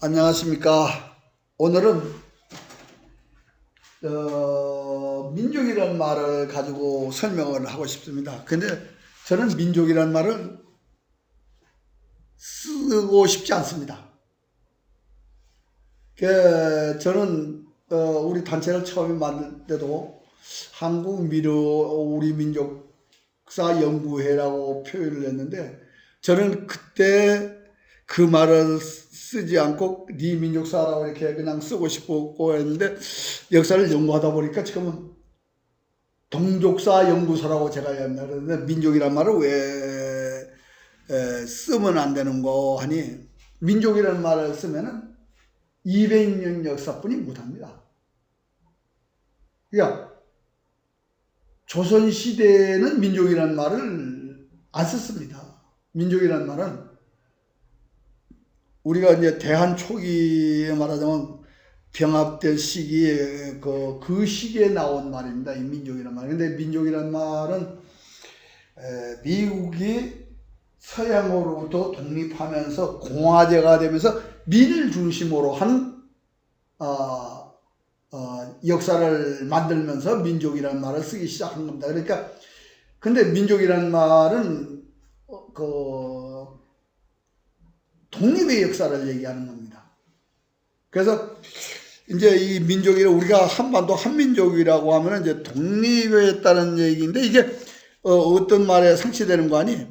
안녕하십니까. 오늘은 민족이라는 말을 가지고 설명을 하고 싶습니다. 근데 저는 민족이라는 말을 쓰고 싶지 않습니다. 저는 우리 단체를 처음에 만들 때도 우리 민족사 연구회라고 표현을 했는데, 저는 그때 그 말을 쓰지 않고 네 민족사라고 이렇게 그냥 쓰고 싶었고 했는데, 역사를 연구하다 보니까 지금은 동족사 연구소라고 제가 옛날에 민족이란 말을 왜 쓰면 안 되는 거 하니, 민족이라는 말을 쓰면은 200년 역사뿐이 못합니다. 그러니까 조선시대에는 민족이라는 말을 안 썼습니다. 민족이라는 말은 우리가 이제 대한 초기에 말하자면 병합될 시기에 그 시기에 나온 말입니다. 이 민족이란 말. 근데 민족이란 말은 미국이 서양으로부터 독립하면서 공화제가 되면서 민을 중심으로 한 역사를 만들면서 민족이라는 말을 쓰기 시작한 겁니다. 그러니까 근데 민족이라는 말은 독립의 역사를 얘기하는 겁니다. 그래서 이제 이 민족이 우리가 한반도 한민족이라고 하면 이제 독립했다는 얘기인데, 이게 어떤 말에 상치되는 거 아니?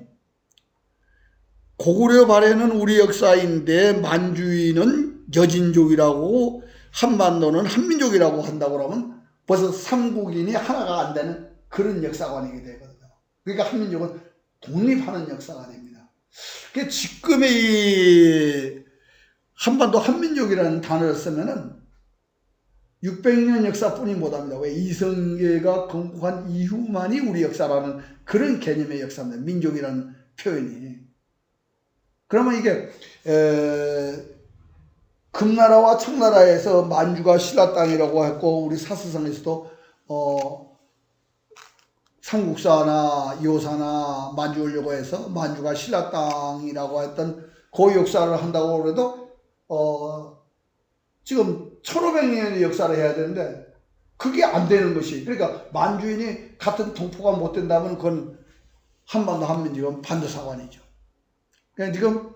고구려 발해는 우리 역사인데 만주인은 여진족이라고 한반도는 한민족이라고 한다고 그러면 벌써 삼국인이 하나가 안 되는 그런 역사관이게 되거든요. 그러니까 한민족은 독립하는 역사가 됩니다. 지금의 이 한반도 한민족이라는 단어를 쓰면은 600년 역사뿐이 못합니다. 왜? 이성계가 건국한 이후만이 우리 역사라는 그런 개념의 역사입니다. 민족이라는 표현이. 그러면 이게 금나라와 청나라에서 만주가 신라 땅이라고 했고, 우리 사스성에서도 삼국사나 요사나 만주려고 해서 만주가 신라 땅이라고 했던 그 역사를 한다고 그래도 지금 1500년의 역사를 해야 되는데 그게 안 되는 것이, 그러니까 만주인이 같은 동포가 못 된다면 그건 한반도 한민족은 반대사관이죠. 그러니까 지금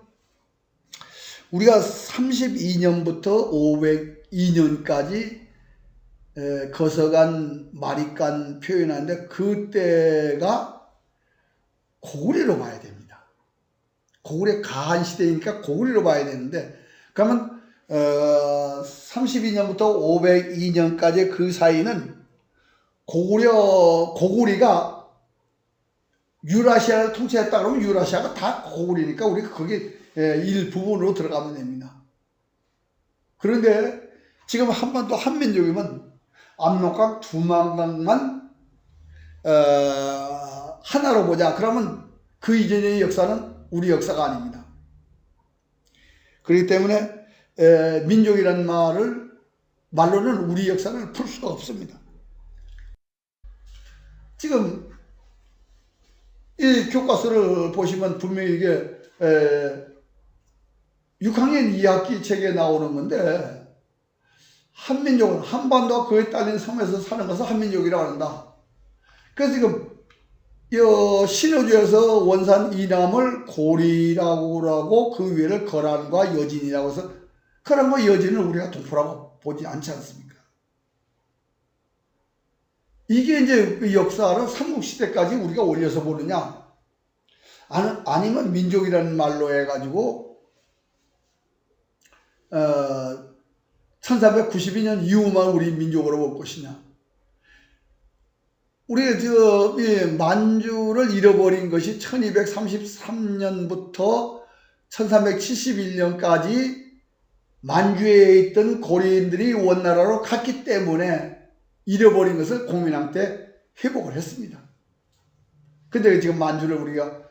우리가 32년부터 502년까지 거서간 마리간 표현하는데, 그때가 고구려로 봐야 됩니다. 고구려 가한 시대니까 고구려로 봐야 되는데, 그러면 32년부터 502년까지 그 사이는 고구리가 유라시아를 통치했다 그러면 유라시아가 다 고구리니까 우리가 거기 일부분으로 들어가면 됩니다. 그런데 지금 한반도 한민족이면 압록강 두만강만 하나로 보자 그러면 그 이전의 역사는 우리 역사가 아닙니다. 그렇기 때문에 민족이라는 말로는 우리 역사를 풀 수가 없습니다. 지금 이 교과서를 보시면 분명히 이게 6학년 2학기 책에 나오는 건데, 한민족은 한반도와 그에 딸린 섬에서 사는 것을 한민족이라고 한다. 그래서 지금 신의주에서 원산 이남을 고리라고 하고 그 위를 거란과 여진이라고 해서, 거란과 여진을 우리가 동포라고 보지 않지 않습니까? 이게 이제 그 역사를 삼국시대까지 우리가 올려서 보느냐, 아니면 민족이라는 말로 해가지고 1492년 이후만 우리 민족으로 볼 것이냐. 우리 만주를 잃어버린 것이 1233년부터 1371년까지 만주에 있던 고려인들이 원나라로 갔기 때문에 잃어버린 것을 공민왕 때 회복을 했습니다. 근데 지금 만주를 우리가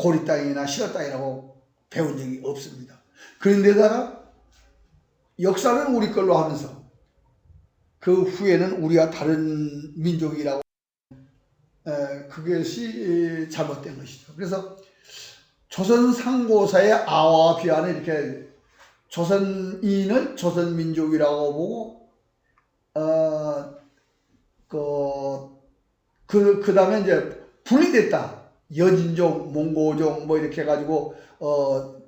고리 땅이나 신라 땅이라고 배운 적이 없습니다. 그런데다가 역사는 우리 걸로 하면서 그 후에는 우리가 다른 민족이라고, 그것이 잘못된 것이죠. 그래서 조선 상고사의 아와 비하는 이렇게 조선인을 조선민족이라고 보고, 그 다음에 이제 분리됐다. 여진족, 몽고족, 뭐 이렇게 해가지고,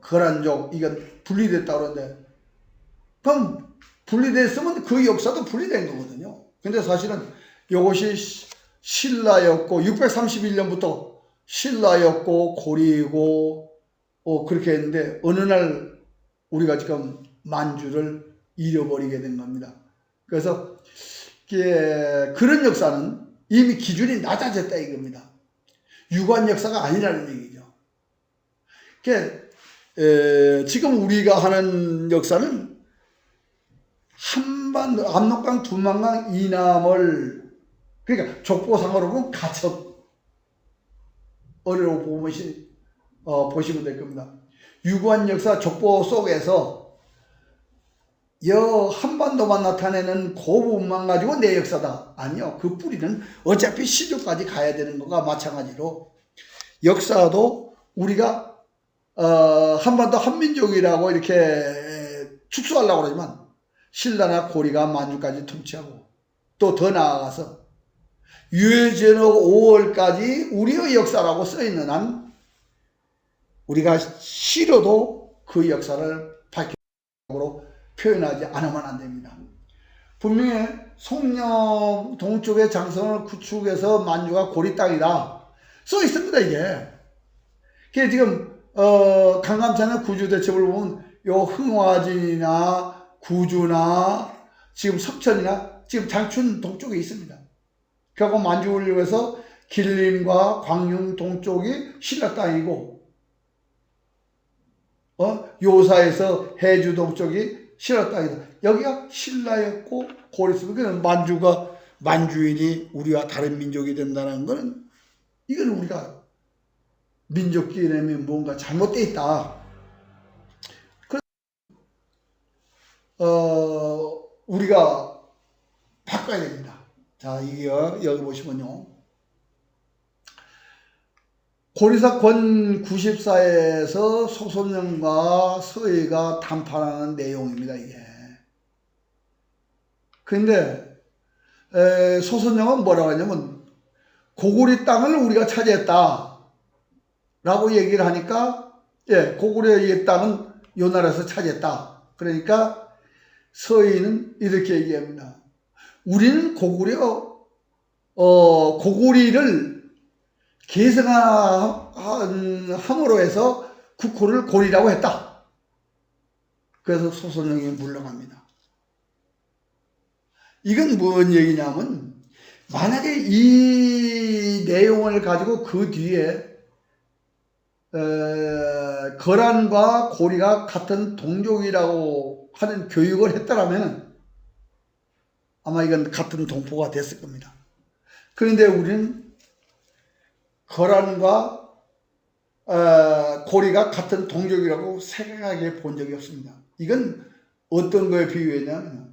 거란족, 이건 분리됐다 그러는데, 그럼 분리됐으면 그 역사도 분리된 거거든요. 근데 사실은 이것이 신라였고, 631년부터 신라였고, 고리고, 그렇게 했는데, 어느 날 우리가 지금 만주를 잃어버리게 된 겁니다. 그래서, 그런 역사는 이미 기준이 낮아졌다 이겁니다. 유관 역사가 아니라는 얘기죠. 지금 우리가 하는 역사는 한반도, 압록강, 두만강, 이남을, 그러니까 족보상으로 보면 가첩어로 보시면 될 겁니다. 유관 역사 족보 속에서 한반도만 나타내는 그 부분만 가지고 내 역사다. 아니요. 그 뿌리는 어차피 시조까지 가야 되는 것과 마찬가지로 역사도 우리가 한반도 한민족이라고 이렇게 축소하려고 그러지만 신라나 고리가 만주까지 통치하고 또 더 나아가서 유해전후 5월까지 우리의 역사라고 써있는 한 우리가 싫어도 그 역사를 밝혀으로 표현하지 않으면 안 됩니다. 분명히 송영 동쪽의 장성을 구축해서 만주가 고리 땅이다 써 있습니다. 이게 지금 강감찬의 구주대첩을 보면 요 흥화진이나 구주나 지금 석천이나 지금 장춘 동쪽에 있습니다. 그리고 만주를 위해서 길림과 광릉 동쪽이 신라 땅이고 요사에서 해주 동쪽이 신라 땅이다. 여기가 신라였고 고리였으면 만주가 만주인이 우리와 다른 민족이 된다는 것은 이건 우리가 민족 개념이 뭔가 잘못되어 있다. 우리가 바꿔야 됩니다. 자, 이게 여기 보시면요. 고리사권 94에서 소선영과 서해가 담판하는 내용입니다. 이게. 근데 소선영은 뭐라고 하냐면 고구리 땅을 우리가 차지했다 라고 얘기를 하니까 고구리의 땅은 요 나라에서 차지했다. 그러니까 서해는 이렇게 얘기합니다. 우리는 고구리를 계승함으로 해서 국호를 고리라고 했다. 그래서 소선영이 물러갑니다. 이건 뭔 얘기냐면 만약에 이 내용을 가지고 그 뒤에 거란과 고리가 같은 동족이라고 하는 교육을 했다라면 아마 이건 같은 동포가 됐을 겁니다. 그런데 우리는 거란과 고리가 같은 동족이라고 생각해 본 적이 없습니다. 이건 어떤 거에 비유했냐면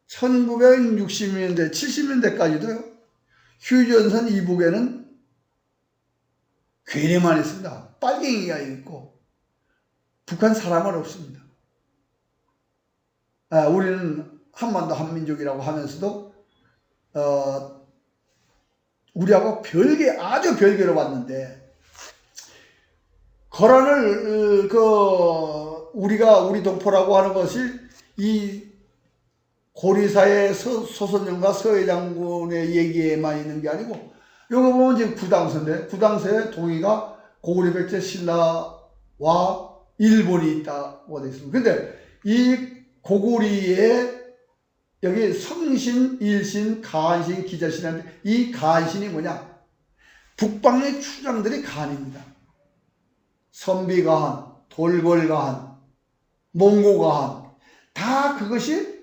1960년대, 70년대까지도요. 휴전선 이북에는 괴뢰만 있습니다. 빨갱이가 있고 북한 사람은 없습니다. 우리는 한반도 한민족이라고 하면서도 우리하고 아주 별개로 봤는데 거란을 우리 동포라고 하는 것이 이 고리사의 소선영과 서해 장군의 얘기에만 있는 게 아니고 요거 보면 지금 구당서인데 구당서의 동의가 고구려 백제 신라와 일본이 있다고 되어 있습니다. 근데 이 고구리에 여기 성신, 일신, 가한신, 기자신인데 이 가한신이 뭐냐? 북방의 추장들이 가한입니다. 선비가한, 돌궐가한, 몽고가한 다 그것이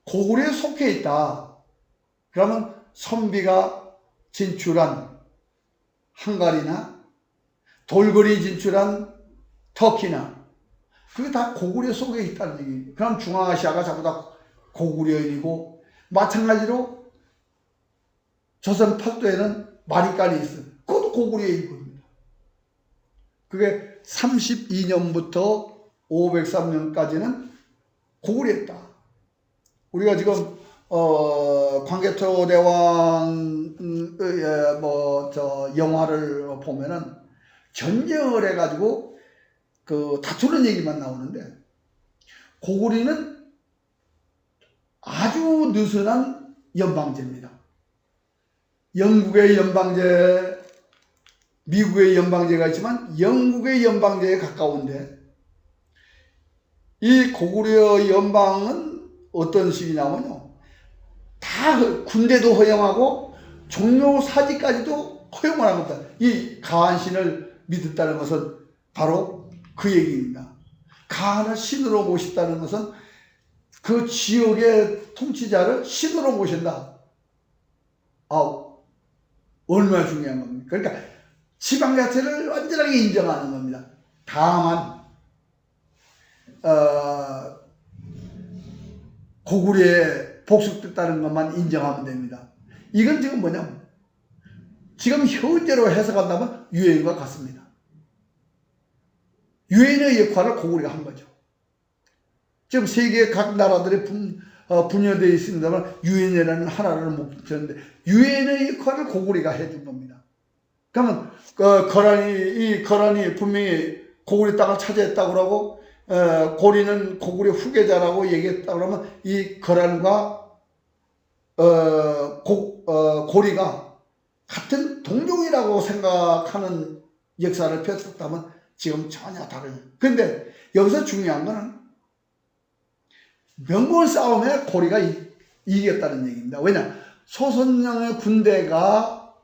고구려에 속해 있다. 그러면 선비가 진출한 헝가리나 돌궐이 진출한 터키나 그게 다 고구려 속에 있다는 얘기. 그럼 중앙아시아가 전부 다 고구려인이고 마찬가지로 조선 팔도에는 마리간이 있어요. 그것도 고구려인 겁니다. 그게 32년부터 503년까지는 고구려였다. 우리가 지금 광개토 대왕의 영화를 보면은 전쟁을 해가지고 그 다투는 얘기만 나오는데, 고구려는 아주 느슨한 연방제입니다. 영국의 연방제, 미국의 연방제가 있지만 영국의 연방제에 가까운데, 이 고구려 연방은 어떤 식이냐면요, 다 군대도 허용하고 종묘 사지까지도 허용을 한 겁니다. 이 가한신을 믿었다는 것은 바로 그 얘기입니다. 가한을 신으로 모셨다는 것은 그 지역의 통치자를 신으로 모신다. 얼마나 중요한 겁니까? 그러니까 지방 자체를 완전하게 인정하는 겁니다. 다만 고구려에 복속됐다는 것만 인정하면 됩니다. 이건 지금 뭐냐면, 지금 현재로 해석한다면 유엔과 같습니다. 유엔의 역할을 고구려가 한 거죠. 지금 세계 각 나라들이 분열되어 있습니다만 유엔이라는 하나를 뭉쳤는데, 유엔의 역할을 고구려가 해준 겁니다. 그러면 이 거란이 분명히 고구려 땅을 차지했다고 그러고, 고리는 고구려 후계자라고 얘기했다고 그러면, 이 거란과 고리가 같은 동족이라고 생각하는 역사를 펼쳤다면 지금 전혀 다른. 근데 여기서 중요한 거는 명분 싸움에 고리가 이겼다는 얘기입니다. 왜냐? 소선영의 군대가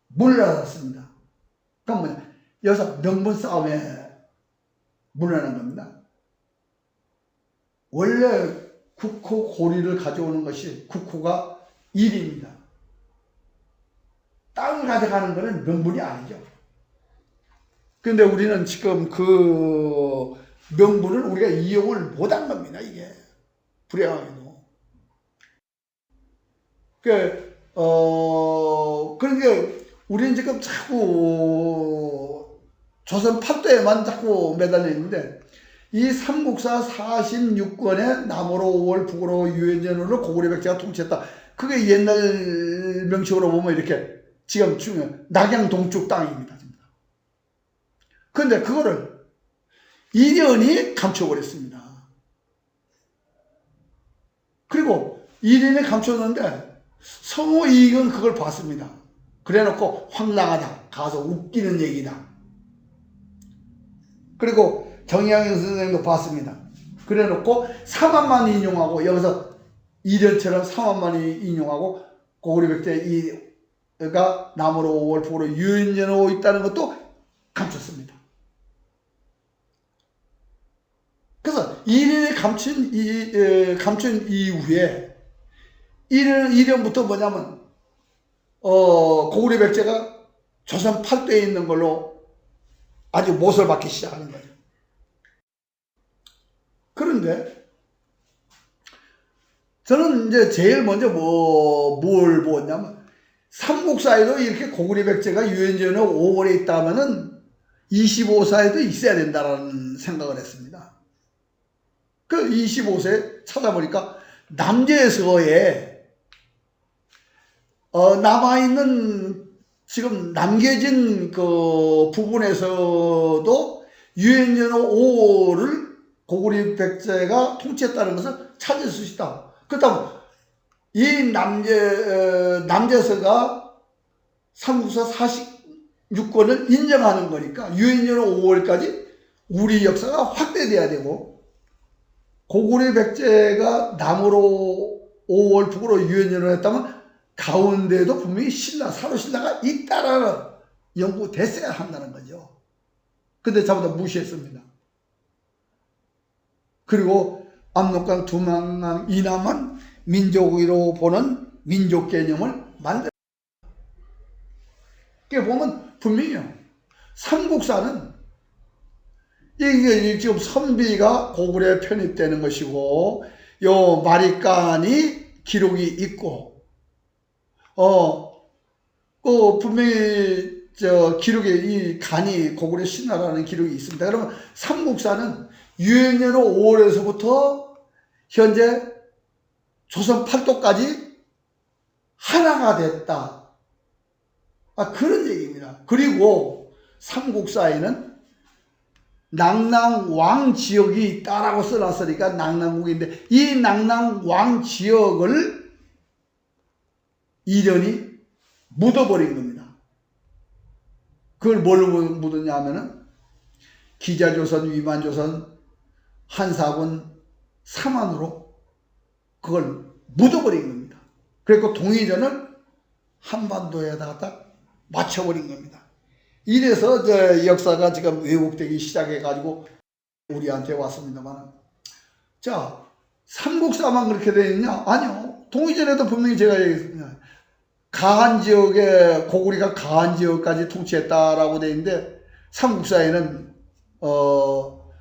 물러났습니다. 그럼 뭐냐? 여기서 명분 싸움에 물러난 겁니다. 원래 국호 고리를 가져오는 것이 국호가 일입니다. 땅을 가져가는 것은 명분이 아니죠. 근데 우리는 지금 그 명분을 우리가 이용을 못한 겁니다. 이게 불행하게도. 그러니까 우리는 지금 자꾸 조선 판도에만 자꾸 매달려 있는데, 이 삼국사 46권에 남으로 5월 북으로 유엔전으로 고구려 백제가 통치했다. 그게 옛날 명칭으로 보면 이렇게 지금 낙양 동쪽 땅입니다. 그런데 그거를 이련이 감춰버렸습니다. 그리고 이련이 감췄는데 성호 이익은 그걸 봤습니다. 그래놓고 황당하다, 가서 웃기는 얘기다. 그리고 정의양현 선생님도 봤습니다. 그래놓고 사만만 인용하고, 여기서 이련처럼 사만만이 인용하고 고구려 백제가 남으로 5월 북으로 유엔전으로 있다는 것도 감췄습니다. 그래서 이련이 감춘 이후에 이련부터 뭐냐면 고구려 백제가 조선 8대에 있는 걸로 아주 못을 받기 시작하는 거예요. 그런데 저는 이제 제일 먼저 뭘 보았냐면, 삼국사에도 이렇게 고구려 백제가 유엔전에 5월에 있다면은 25사에도 있어야 된다라는 생각을 했습니다. 그 25세 찾아보니까 남제서에 남아있는, 지금 남겨진 그 부분에서도 유엔전 5월을 고구려 백제가 통치했다는 것을 찾을 수 있다. 그렇다면 이 남제서가 삼국사 46권을 인정하는 거니까 유엔전 5월까지 우리 역사가 확대돼야 되고, 고구려 백제가 남으로 5월 북으로 유엔전을 했다면 가운데에도 분명히 사로신라가 있다라는 연구됐어야 한다는 거죠. 근데 전부 다 무시했습니다. 그리고 압록강 두만강 이남만 민족으로 보는 민족 개념을 만들었습니다. 그게 보면 분명해요. 삼국사는 이게 지금 선비가 고구려에 편입되는 것이고, 요 마리간이 기록이 있고, 분명히 기록에 이 간이 고구려 신화라는 기록이 있습니다. 그러면 삼국사는 유엔연호 5월에서부터 현재 조선 팔도까지 하나가 됐다. 그런 얘기입니다. 그리고 삼국사에는 낭낭왕 지역이 있다라고 써놨으니까 낭낭국인데, 이 낭낭왕 지역을 이련이 묻어버린 겁니다. 그걸 뭘로 묻었냐 하면은 기자조선, 위만조선, 한사군, 삼한으로 그걸 묻어버린 겁니다. 그리고 동의전을 한반도에다가 맞춰버린 겁니다. 이래서 역사가 지금 왜곡되기 시작해가지고 우리한테 왔습니다만, 자, 삼국사만 그렇게 되어 있냐? 아니요. 동의전에도 분명히 제가 얘기했습니다. 가한 지역에, 고구려가 가한 지역까지 통치했다라고 되어 있는데, 삼국사에는 또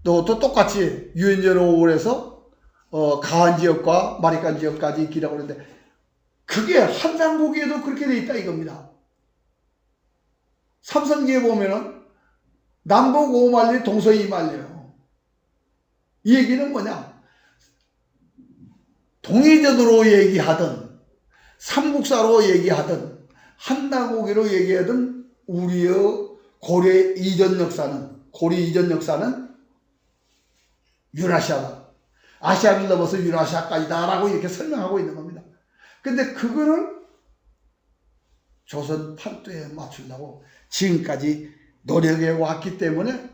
똑같이 유엔전 5월에서 가한 지역과 마리깐 지역까지 있기라고 하는데, 그게 한상국에도 그렇게 되어 있다 이겁니다. 삼성기에 보면은 남북 5만리 동서 2만리예요. 이 얘기는 뭐냐? 동의전으로 얘기하든 삼국사로 얘기하든 한나고기로 얘기하든 우리의 고려 이전 역사는 유라시아다. 아시아를 넘어서 유라시아까지다라고 이렇게 설명하고 있는 겁니다. 근데 그거를 조선 팔도에 맞추려고 지금까지 노력해 왔기 때문에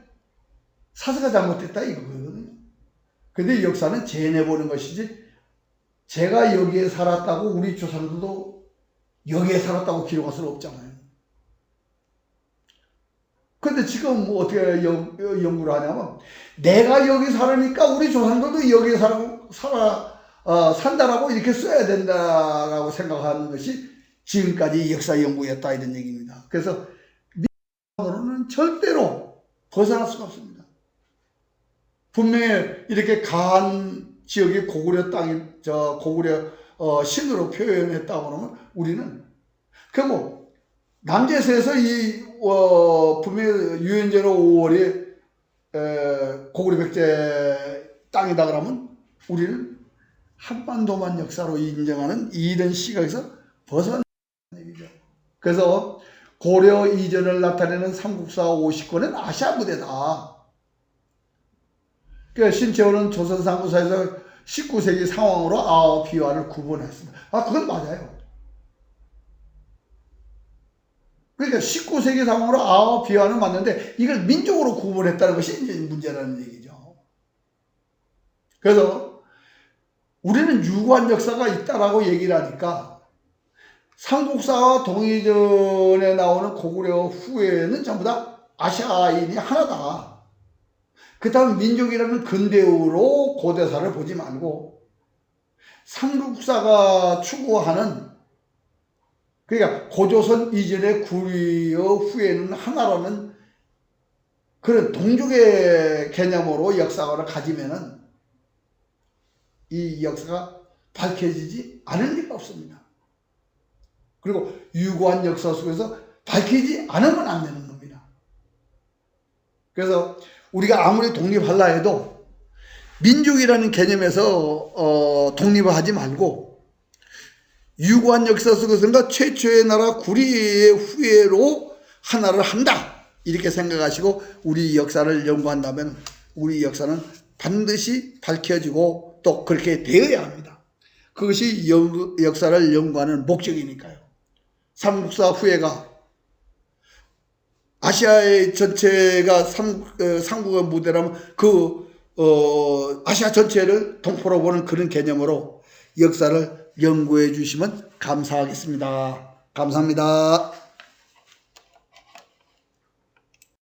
사서가 잘못됐다 이거거든요. 근데 역사는 재내보는 것이지, 제가 여기에 살았다고 우리 조상들도 여기에 살았다고 기록할 수는 없잖아요. 근데 지금 뭐 어떻게 연구를 하냐면, 내가 여기 살으니까 우리 조상들도 여기에 산다라고 이렇게 써야 된다라고 생각하는 것이 지금까지 역사 연구였다 이런 얘기입니다. 그래서 미국으로는 절대로 벗어날 수가 없습니다. 분명히 이렇게 가한 지역이 고구려 땅이 고구려 신으로 표현했다고 그러면 우리는 결국 남제서에서 이 분명히 유엔제로 5월이 고구려 백제 땅이다 그러면 우리는 한반도만 역사로 인정하는 이런 시각에서 벗어난 얘기죠. 그래서 고려 이전을 나타내는 삼국사 50권은 아시아 무대다. 그러니까 신채호는 조선 삼국사에서 19세기 상황으로 아와 비화를 구분했습니다. 그건 맞아요. 그러니까 19세기 상황으로 아와 비화는 맞는데 이걸 민족으로 구분했다는 것이 이제 문제라는 얘기죠. 그래서 우리는 유구한 역사가 있다라고 얘기를 하니까 삼국사와 동의전에 나오는 고구려 후에는 전부 다 아시아인이 하나다. 그 다음 민족이라는 근대어로 고대사를 보지 말고 삼국사가 추구하는, 그러니까 고조선 이전의 구려 후에는 하나라는 그런 동족의 개념으로 역사관을 가지면은 이 역사가 밝혀지지 않을 리가 없습니다. 그리고 유구한 역사 속에서 밝히지 않으면 안 되는 겁니다. 그래서 우리가 아무리 독립하려 해도 민족이라는 개념에서 독립을 하지 말고 유구한 역사 속에서 최초의 나라 구리의 후예로 하나를 한다 이렇게 생각하시고 우리 역사를 연구한다면 우리 역사는 반드시 밝혀지고 또 그렇게 되어야 합니다. 그것이 역사를 연구하는 목적이니까요. 삼국사 후예가 아시아의 전체가 삼국의 무대라면 아시아 전체를 동포로 보는 그런 개념으로 역사를 연구해 주시면 감사하겠습니다. 감사합니다.